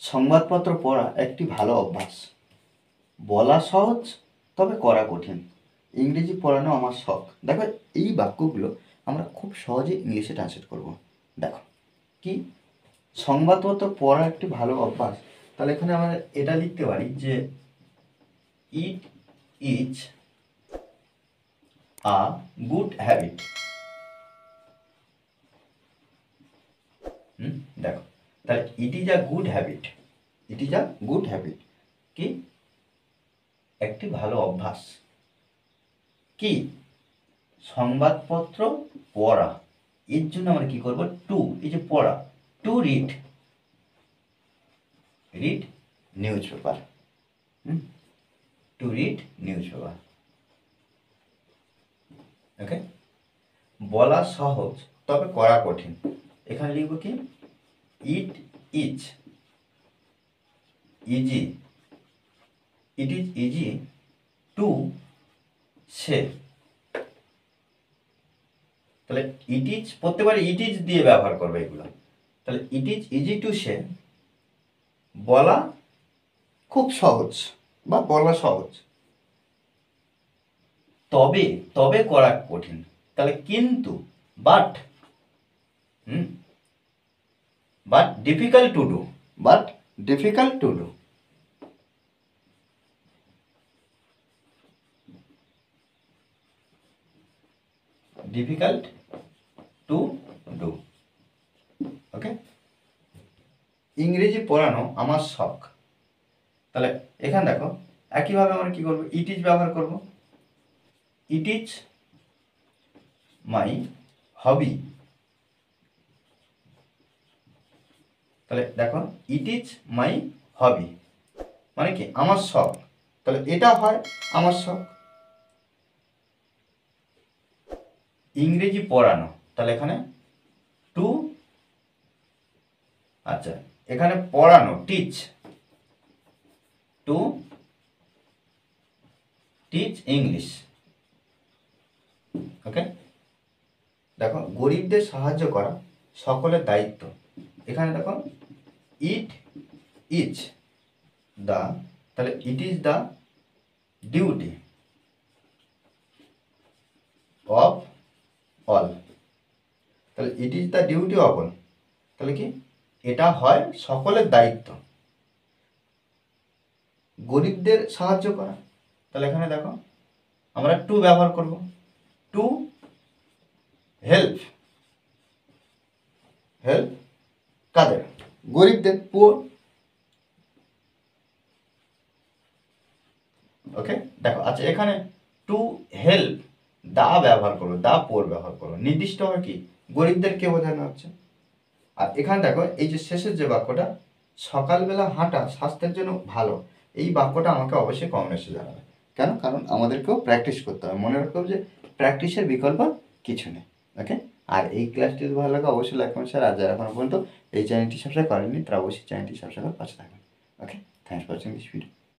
সংবাদপত্র পড়া একটি ভালো অভ্যাস। বলা সহজ, তবে করা কঠিন। ইংরেজি পড়ানো আমার শখ। দেখো, এই বাক্যগুলো আমরা খুব সহজে ইংলিশে ট্রান্সলেট করব। দেখো কি, সংবাদপত্র পড়া একটি ভালো অভ্যাস। তাহলে এখানে আমরা এটা লিখতে পারি যে it is a good habit. দেখো, তাহলে it is a good habit. It is a good habit কি, একটি ভালো অভ্যাস। কি, সংবাদপত্র পড়া। এর জন্য আমরা কি করব, টু, এই যে পড়া, to read, read newspaper. To read newspaper. Okay, বলা সহজ তবে করা কঠিন। এখানে লিখব কি, it is easy, it is easy to say. তাহলে ইট ইজ প্রত্যেকবারে ইট ইজ দিয়ে ব্যবহার করবে এগুলো। তাহলে ইট ইজ ইজি টু সে, বলা খুব সহজ বা বলা সহজ, তবে তবে করা কঠিন। তাহলে কিন্তু, but, but difficult to do, but difficult to do. Difficult to do. Okay, ইংরেজি পড়ানো আমার শখ। তাহলে এখানে দেখো, একইভাবে আমরা কি করব, ইট ইজ ব্যবহার করব। ইট ইজ মাই হবি। তাহলে দেখো, ইট ইজ মাই হবি মানে কি, আমার শখ। তাহলে এটা হয় আমার শখ। ইংরেজি পড়ানো, তাহলে এখানে টু, আচ্ছা এখানে পড়ানো টিচ, টু টিচ ইংলিশ। ওকে, দেখো, গরিবদের সাহায্য করা সকলের দায়িত্ব। এখানে দেখো, ইট ইজ দ্য, তাহলে it is the duty of all. তাহলে it is the duty of all, তাহলে কি, এটা হয় সকলের দায়িত্ব গরিবদের সাহায্য করা। তাহলে এখানে দেখো, আমরা টু ব্যবহার করব। টু হেল্প, হেল্প কাদের, গরিবদের, পুয়ার। ওকে, দেখো, আচ্ছা এখানে টু হেল্প দা ব্যবহার করো, দা পুয়ার ব্যবহার করো, নির্দিষ্ট হয় কি, গরিবদেরকে বোঝানো হচ্ছে। আর এখানে দেখো, এই যে শেষের যে বাক্যটা, সকালবেলা হাঁটা স্বাস্থ্যের জন্য ভালো, এই বাক্যটা আমাকে অবশ্যই কমেন্টে জানাবে। কেন? কারণ আমাদেরকেও প্র্যাকটিস করতে হবে। মনে রাখতে হবে যে প্র্যাকটিসের বিকল্প কিছু নেই। ওকে, আর এই ক্লাসটি যদি ভালো লাগে অবশ্যই লাইক কমেন্ট শেয়ার। আর যারা এখনো পর্যন্ত এই চ্যানেলটি সাবস্ক্রাইব করেননি তারা অবশ্যই চ্যানেলটি সাবস্ক্রাইব করে পাশে থাকবেন। Okay, thanks for watching this video.